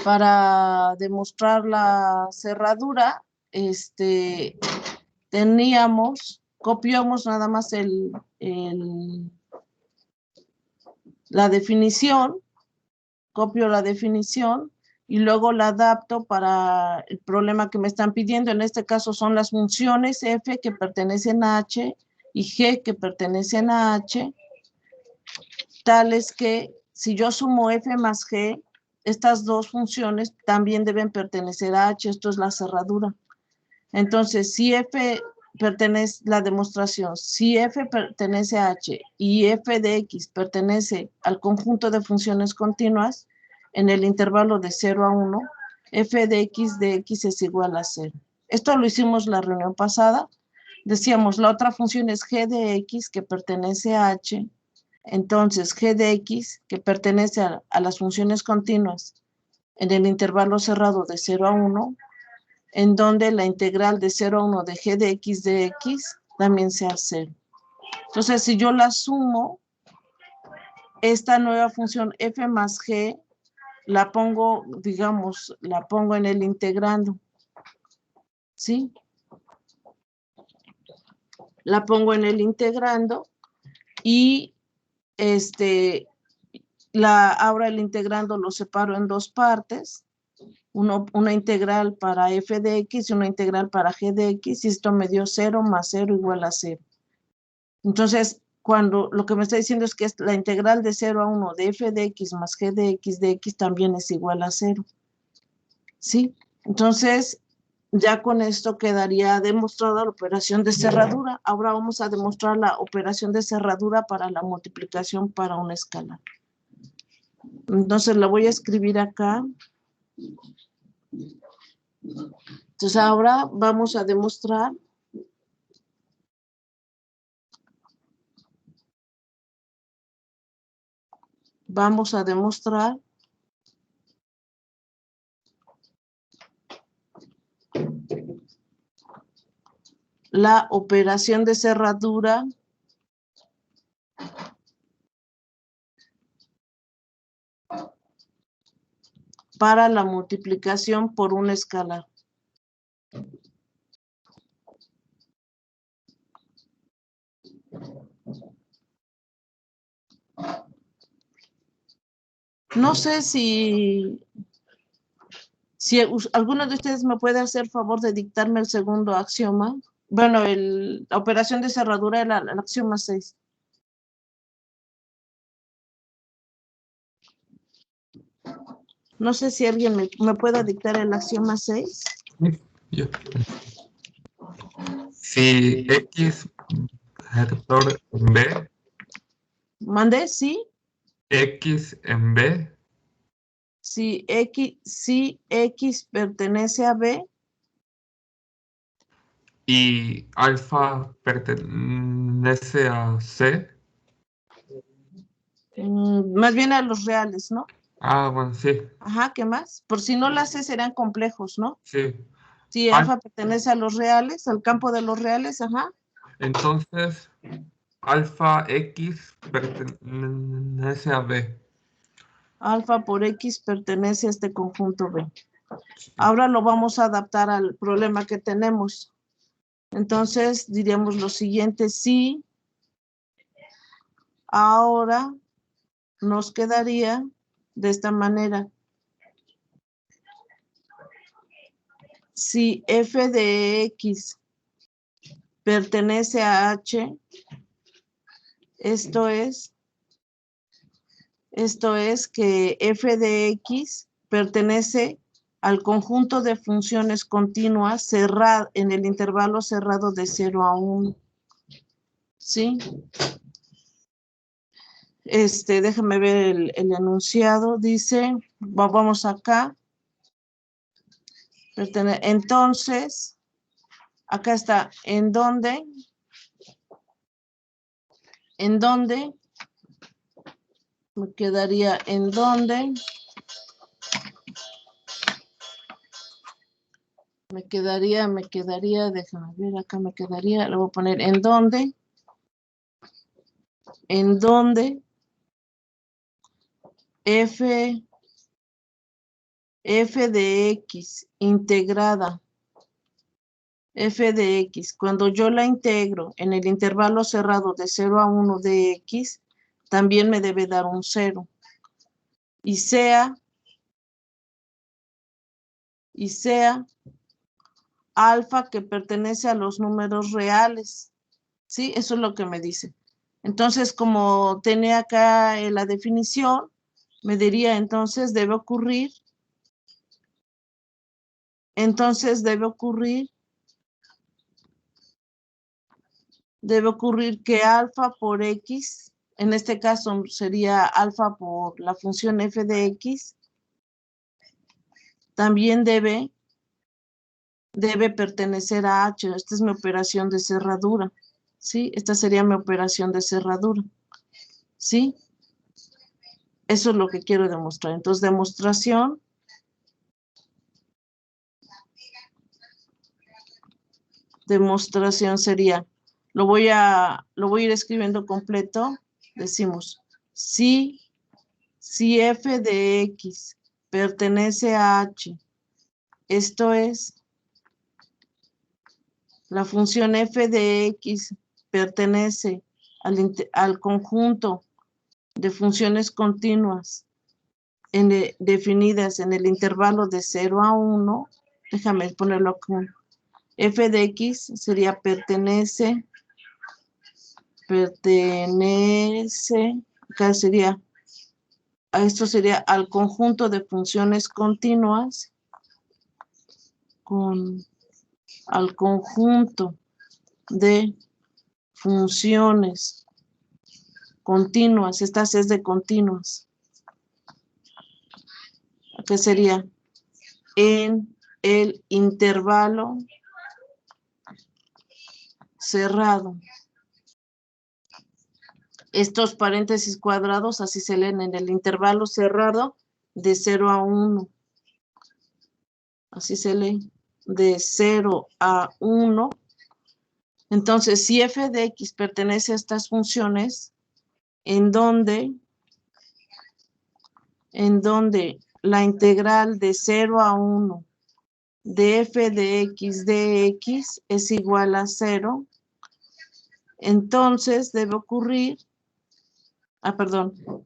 para demostrar la cerradura, copiamos nada más la definición, copio la definición y luego la adapto para el problema que me están pidiendo. En este caso son las funciones f que pertenecen a h y g que pertenecen a h, tales que si yo sumo f más g, estas dos funciones también deben pertenecer a h. Esto es la cerradura. Entonces, si f pertenece, la demostración, si f pertenece a h y f de x pertenece al conjunto de funciones continuas en el intervalo de 0 a 1, f de x es igual a 0. Esto lo hicimos la reunión pasada. Decíamos, la otra función es g de x que pertenece a h. Entonces, g de x que pertenece a las funciones continuas en el intervalo cerrado de 0 a 1, en donde la integral de 0 a 1 de g de x también sea 0. Entonces, si yo la sumo, esta nueva función f más g, la pongo, digamos, la pongo en el integrando, ¿sí? La pongo en el integrando y ahora el integrando lo separo en dos partes. Una integral para f de x y una integral para g de x, y esto me dio 0 más 0 igual a 0. Entonces, cuando lo que me está diciendo es que la integral de 0 a 1 de f de x más g de x también es igual a 0. ¿Sí? Entonces, ya con esto quedaría demostrada la operación de cerradura. Ahora vamos a demostrar la operación de cerradura para la multiplicación para una escalar. Entonces, la voy a escribir acá. Entonces, ahora vamos a demostrar la operación de cerradura para la multiplicación por un escalar. No sé si alguno de ustedes me puede hacer favor de dictarme el segundo axioma. Bueno, la operación de cerradura era el axioma 6. No sé si alguien me pueda dictar el axioma 6. Yo. Si x vector en B. ¿Mandé? ¿Sí? X en B. Si x pertenece a B. Y alfa pertenece a C. Más bien a los reales, ¿no? Ah, bueno, sí. Ajá, ¿qué más? Por si no las C serán complejos, ¿no? Sí. Si alfa pertenece a los reales, al campo de los reales, ajá. Entonces, alfa X pertenece a B. Alfa por X pertenece a este conjunto B. Ahora lo vamos a adaptar al problema que tenemos. Entonces, diríamos lo siguiente, si ahora nos quedaría de esta manera. Si f de x pertenece a h, esto es que f de x pertenece al conjunto de funciones continuas en el intervalo cerrado de 0 a 1. ¿Sí? Déjame ver el enunciado. Dice, vamos acá. Entonces, acá está, ¿en dónde me quedaría? ¿En dónde me quedaría? Déjame ver, acá me quedaría, le voy a poner, ¿en dónde f f de x integrada, f de x, cuando yo la integro en el intervalo cerrado de 0 a 1 de x, también me debe dar un 0. Y sea alfa que pertenece a los números reales. ¿Sí? Eso es lo que me dice. Entonces, como tenía acá la definición, me diría, entonces debe ocurrir que alfa por x, en este caso sería alfa por la función f de x, también debe pertenecer a h. Esta es mi operación de cerradura, ¿sí? Esta sería mi operación de cerradura, ¿sí? Eso es lo que quiero demostrar. Entonces, demostración sería, lo voy a ir escribiendo completo. Decimos, si f de x pertenece a h, esto es, la función f de x pertenece al conjunto de funciones continuas definidas en el intervalo de 0 a 1, déjame ponerlo aquí. F de x sería pertenece, acá sería, esto sería al conjunto de funciones continuas, al conjunto de funciones continuas, estas es de continuas. Acá sería en el intervalo cerrado. Estos paréntesis cuadrados así se leen en el intervalo cerrado de 0 a 1. Así se lee, de 0 a 1. Entonces, si f de x pertenece a estas funciones, en donde la integral de 0 a 1 de f de x es igual a 0, entonces debe ocurrir,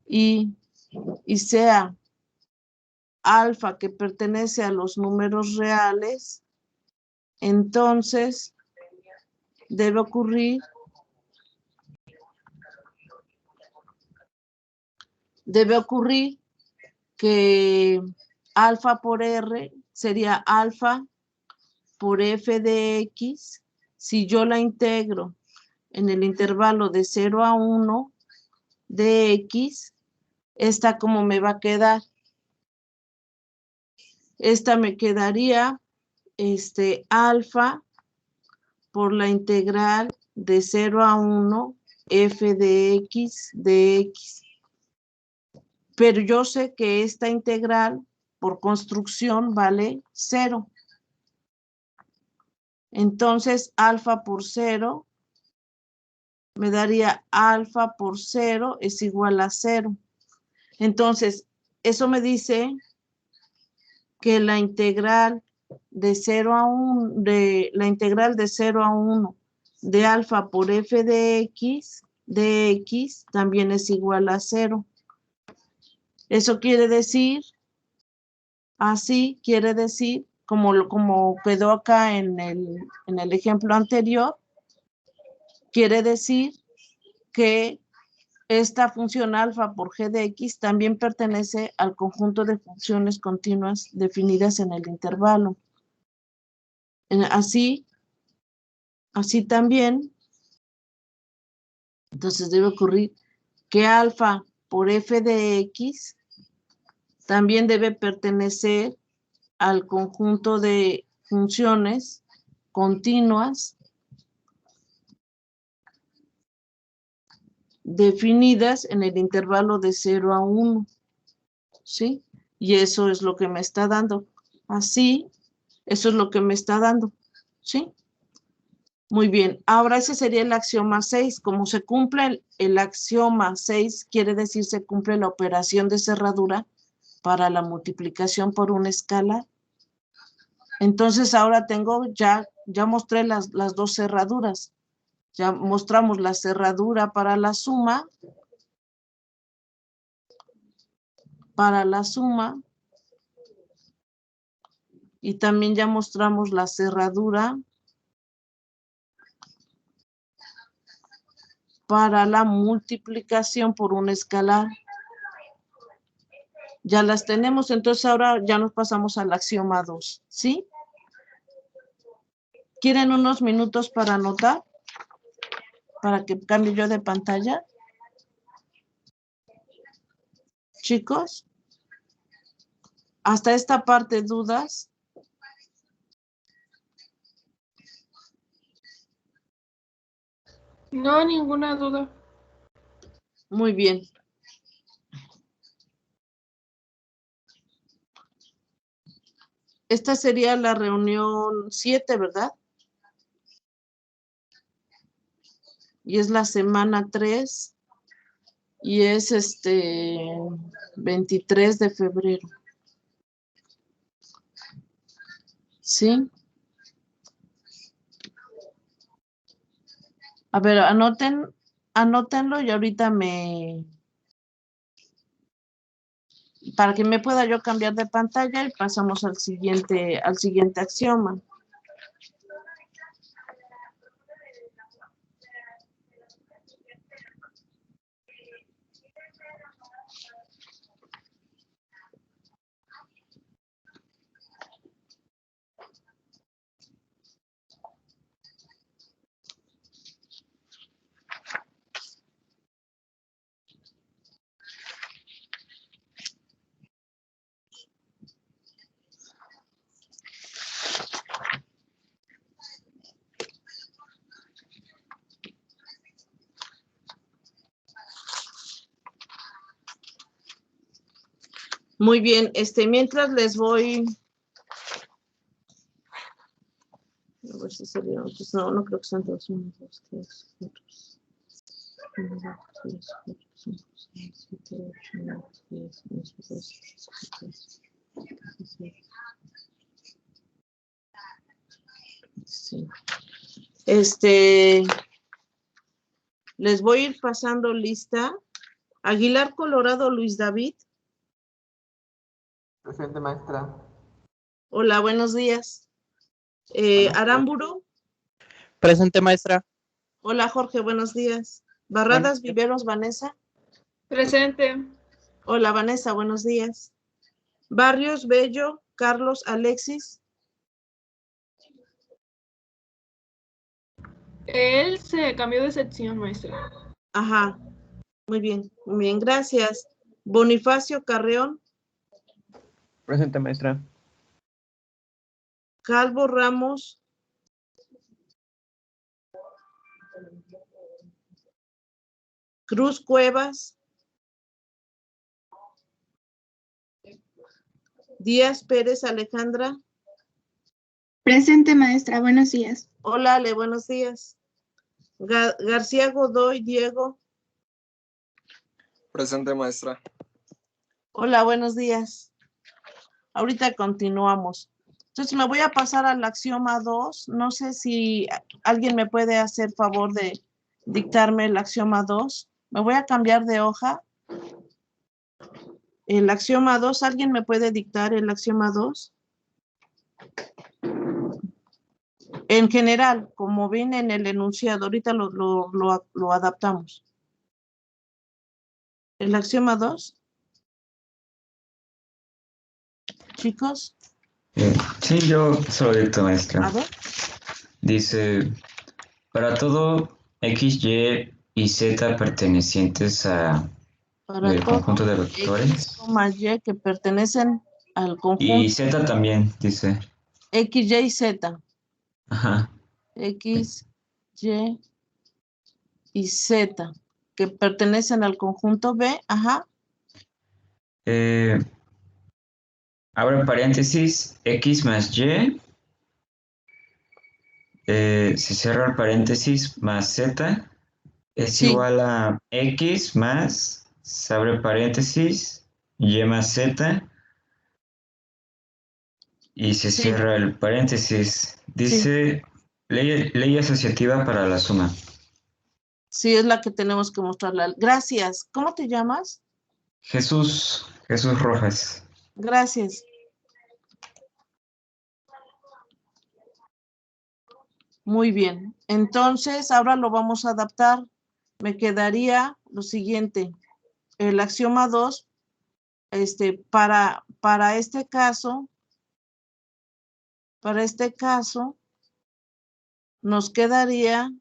y sea alfa que pertenece a los números reales, entonces debe ocurrir que alfa por r sería alfa por f de x, si yo la integro en el intervalo de 0 a 1 de x, esta como me va a quedar. Esta me quedaría alfa por la integral de 0 a 1 f de x. Pero yo sé que esta integral por construcción vale 0. Entonces, alfa por 0 me daría alfa por 0 es igual a 0. Entonces, eso me dice que la integral de 0 a 1, la integral de 0 a 1 de alfa por f de x también es igual a 0. Eso quiere decir, como quedó acá en el ejemplo anterior, quiere decir que esta función alfa por g de x también pertenece al conjunto de funciones continuas definidas en el intervalo. Así también, entonces debe ocurrir que alfa por f de x también debe pertenecer al conjunto de funciones continuas definidas en el intervalo de 0 a 1, ¿sí? Y eso es lo que me está dando. Así, eso es lo que me está dando, ¿sí? Muy bien, ahora ese sería el axioma 6. Como se cumple el axioma 6, quiere decir se cumple la operación de cerradura para la multiplicación por un escalar. Entonces ahora tengo, ya mostré las dos cerraduras. Ya mostramos la cerradura para la suma. Y también ya mostramos la cerradura para la multiplicación por un escalar. Ya las tenemos, entonces ahora ya nos pasamos al axioma 2, ¿sí? ¿Quieren unos minutos para anotar? Para que cambie yo de pantalla. Chicos, hasta esta parte, ¿dudas? No, ninguna duda. Muy bien. Esta sería la reunión 7, ¿verdad? Y es la semana 3. Y es 23 de febrero. ¿Sí? A ver, anótenlo y ahorita para que me pueda yo cambiar de pantalla y pasamos al siguiente axioma. Muy bien, mientras les voy... A ver si sería... Pues no creo que sean todos. 1, 2, 3, 4, 1, 2, 3, 4, 5, 6, 7, 8, 9, 10, 11, 12, 13, 14, 15. Sí. Les voy a ir pasando lista. Aguilar Colorado, Luis David. Presente, maestra. Hola, buenos días. Aramburu. Presente, maestra. Hola, Jorge, buenos días. Barradas Viveros, Vanessa. Presente. Hola, Vanessa, buenos días. Barrios Bello, Carlos, Alexis. Él se cambió de sección, maestra. Ajá, muy bien, gracias. Bonifacio Carreón. Presente, maestra. Calvo Ramos. Cruz Cuevas. Díaz Pérez Alejandra. Presente, maestra. Buenos días. Hola, Ale, buenos días. García Godoy Diego. Presente, maestra. Hola, buenos días. Ahorita continuamos. Entonces me voy a pasar al axioma 2. No sé si alguien me puede hacer favor de dictarme el axioma 2. Me voy a cambiar de hoja. El axioma 2, ¿alguien me puede dictar el axioma 2? En general, como viene en el enunciado, ahorita lo adaptamos. ¿El axioma 2? Chicos. Sí, yo se lo dicto, maestra. A ver. Dice, para todo X, Y y Z pertenecientes al conjunto de vectores. X, Y que pertenecen al conjunto. Y Z también, dice. X, Y, Z. Ajá. X, Y Z, que pertenecen al conjunto B, ajá. Abre paréntesis, X más Y. Se cierra el paréntesis más Z. Es Sí. igual a X más, se abre paréntesis, y más z y se Sí. cierra el paréntesis. Dice ley asociativa para la suma. Sí, es la que tenemos que mostrarla. Gracias. ¿Cómo te llamas? Jesús Rojas. Gracias. Muy bien. Entonces, ahora lo vamos a adaptar. Me quedaría lo siguiente. El axioma 2, para este caso, nos quedaría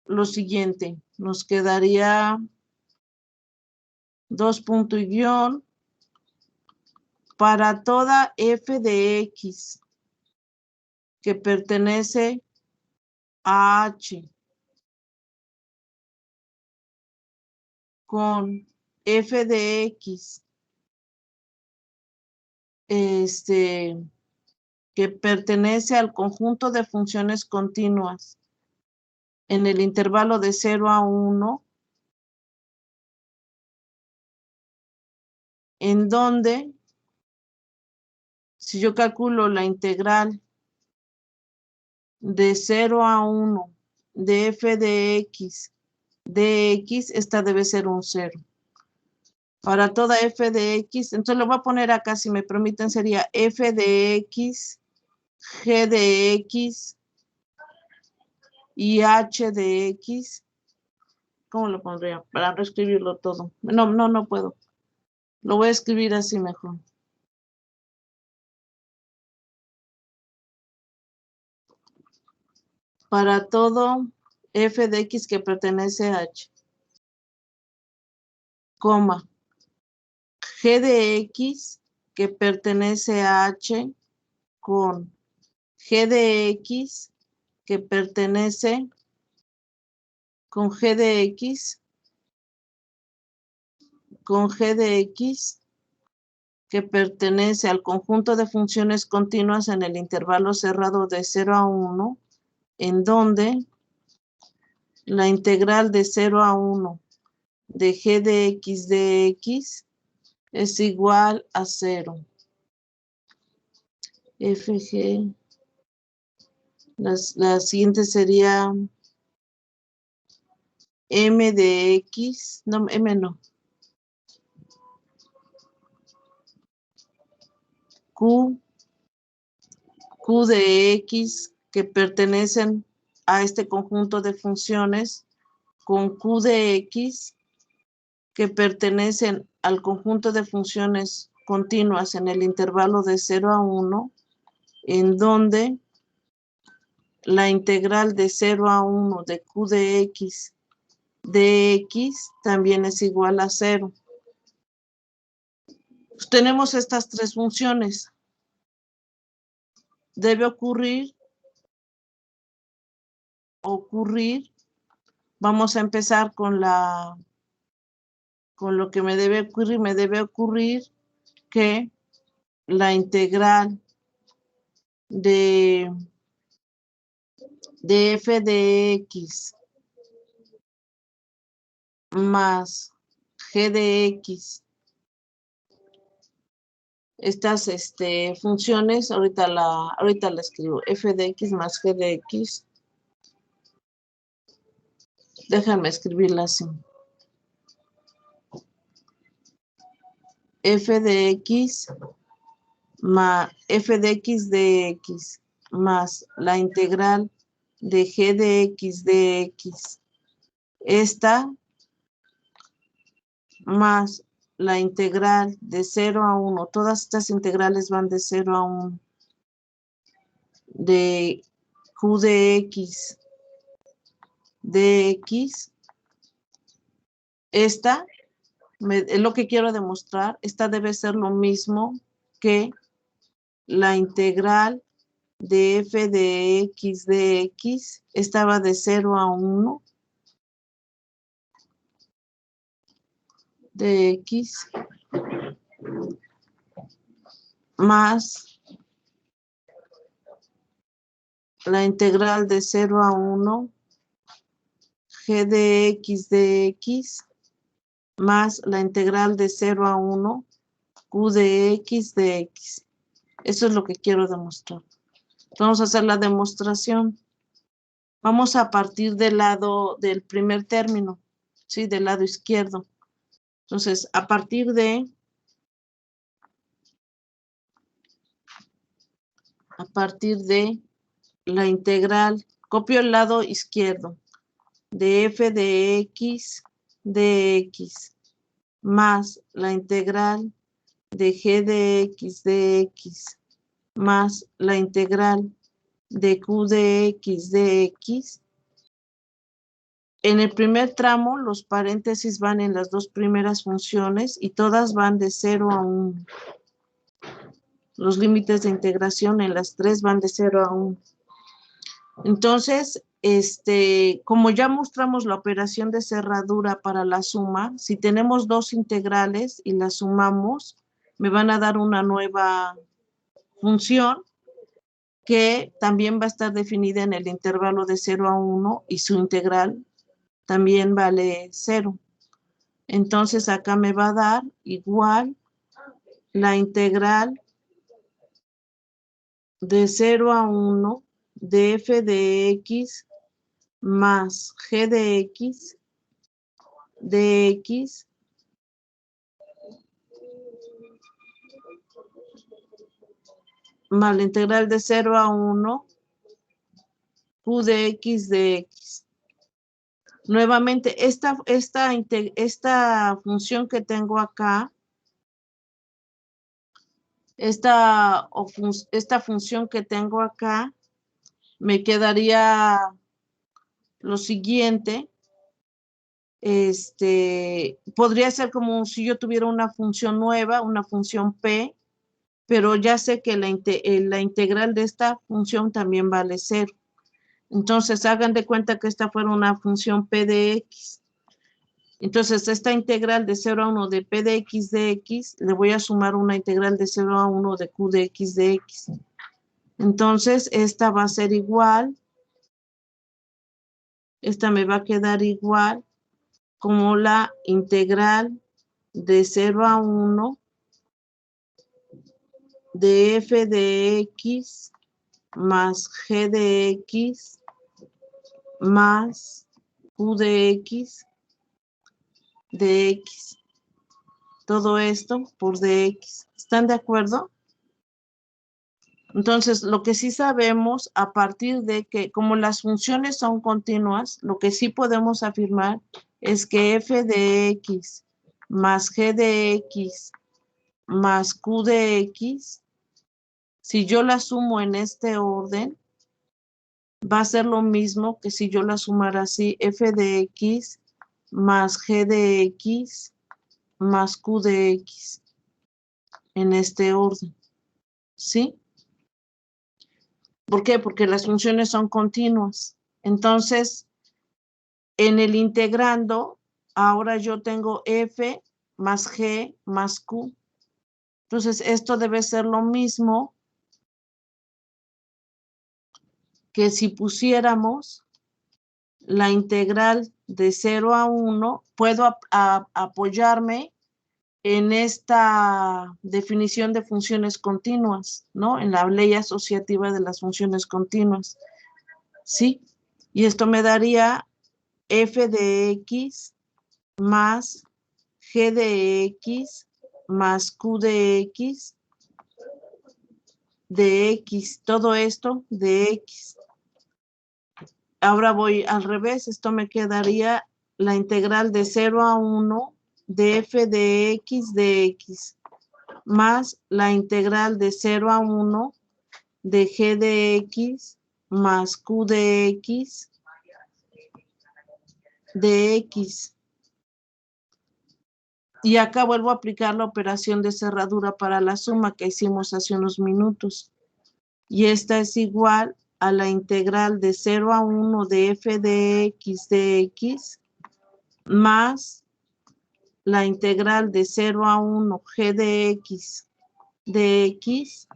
lo siguiente. Nos quedaría 2 punto y guión para toda f de x que pertenece a h con f de x que pertenece al conjunto de funciones continuas en el intervalo de 0 a 1, en donde, si yo calculo la integral de 0 a 1 de f de x, esta debe ser un 0. Para toda f de x, entonces lo voy a poner acá, si me permiten, sería f de x, g de x y h de x. ¿Cómo lo pondría? Para reescribirlo todo. No puedo. Lo voy a escribir así mejor. Para todo f de x que pertenece a h, coma, g de x que pertenece a h con g de x que pertenece con g de x que pertenece al conjunto de funciones continuas en el intervalo cerrado de 0 a 1, en donde la integral de 0 a 1 de g de x es igual a 0. Fg, la siguiente sería m de x, no, m no, q de x que pertenecen a este conjunto de funciones con q de x que pertenecen al conjunto de funciones continuas en el intervalo de 0 a 1, en donde la integral de 0 a 1 de q de x también es igual a 0. Pues tenemos estas tres funciones. Debe ocurrir, vamos a empezar con lo que me debe ocurrir que la integral de f de x más g de x, estas funciones, ahorita la escribo, f de x más g de x, déjame escribirla así. F de x más f de x más la integral de g de x, esta más la integral de 0 a 1, todas estas integrales van de 0 a 1, de q de x, esta es lo que quiero demostrar, esta debe ser lo mismo que la integral de f de x, esta va de 0 a 1, de x, más la integral de 0 a 1, g de x, más la integral de 0 a 1 q de x de x. Eso es lo que quiero demostrar. Vamos a hacer la demostración. Vamos a partir del lado del primer término, ¿sí? Del lado izquierdo. Entonces, a partir de la integral, copio el lado izquierdo de f de x más la integral de g de x más la integral de q de x. En el primer tramo, los paréntesis van en las dos primeras funciones y todas van de 0 a 1. Los límites de integración en las tres van de 0 a 1. Entonces, como ya mostramos la operación de cerradura para la suma, si tenemos dos integrales y las sumamos, me van a dar una nueva función que también va a estar definida en el intervalo de 0 a 1 y su integral también vale 0. Entonces acá me va a dar igual la integral de 0 a 1 de f de x más g de x más la integral de 0 a 1 q de x. Nuevamente, esta función que tengo acá, esta función que tengo acá, me quedaría lo siguiente. Podría ser como si yo tuviera una función nueva, una función p, pero ya sé que la integral de esta función también vale 0. Entonces, hagan de cuenta que esta fuera una función p de x. Entonces, esta integral de 0 a 1 de p de x, le voy a sumar una integral de 0 a 1 de q de x. Entonces, esta va a ser igual. Esta me va a quedar igual como la integral de 0 a 1 de f de x más g de x más q de x. Todo esto por dx. ¿Están de acuerdo? Entonces, lo que sí sabemos, a partir de que, como las funciones son continuas, lo que sí podemos afirmar es que f de x más g de x más q de x, si yo la sumo en este orden, va a ser lo mismo que si yo la sumara así, f de x más g de x más q de x, en este orden, ¿sí? ¿Por qué? Porque las funciones son continuas. Entonces, en el integrando, ahora yo tengo f más g más q. Entonces, esto debe ser lo mismo que si pusiéramos la integral de 0 a 1, puedo apoyarme en esta definición de funciones continuas, ¿no? En la ley asociativa de las funciones continuas, ¿sí? Y esto me daría f de x más g de x más q de x, todo esto de x. Ahora voy al revés, esto me quedaría la integral de 0 a 1 de f de x más la integral de 0 a 1 de g de x más q de x de x. Y acá vuelvo a aplicar la operación de cerradura para la suma que hicimos hace unos minutos. Y esta es igual a la integral de 0 a 1 de f de x más la integral de 0 a 1 g de x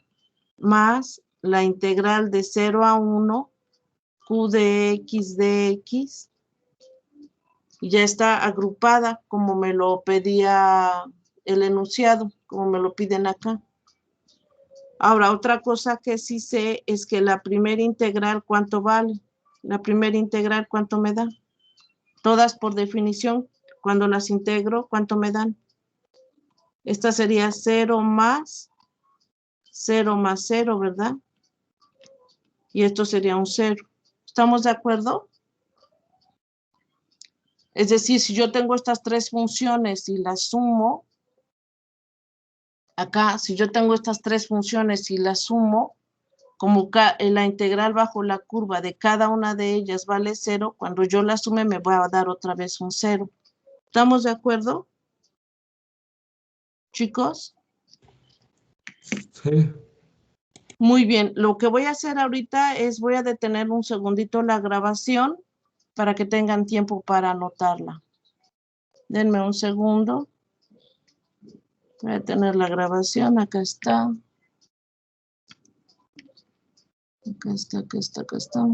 más la integral de 0 a 1 q de x Y ya está agrupada como me lo pedía el enunciado, como me lo piden acá. Ahora, otra cosa que sí sé es que la primera integral, ¿cuánto vale? La primera integral, ¿cuánto me da? Todas por definición, cuando las integro, ¿cuánto me dan? Esta sería 0 más 0, ¿verdad? Y esto sería un 0. ¿Estamos de acuerdo? Es decir, si yo tengo estas tres funciones y las sumo, acá, si yo tengo estas tres funciones y las sumo, como la integral bajo la curva de cada una de ellas vale 0, cuando yo la sume me va a dar otra vez un 0. ¿Estamos de acuerdo, chicos? Sí. Muy bien, lo que voy a hacer ahorita es voy a detener un segundito la grabación para que tengan tiempo para anotarla. Denme un segundo. Voy a detener la grabación, acá está. Acá está.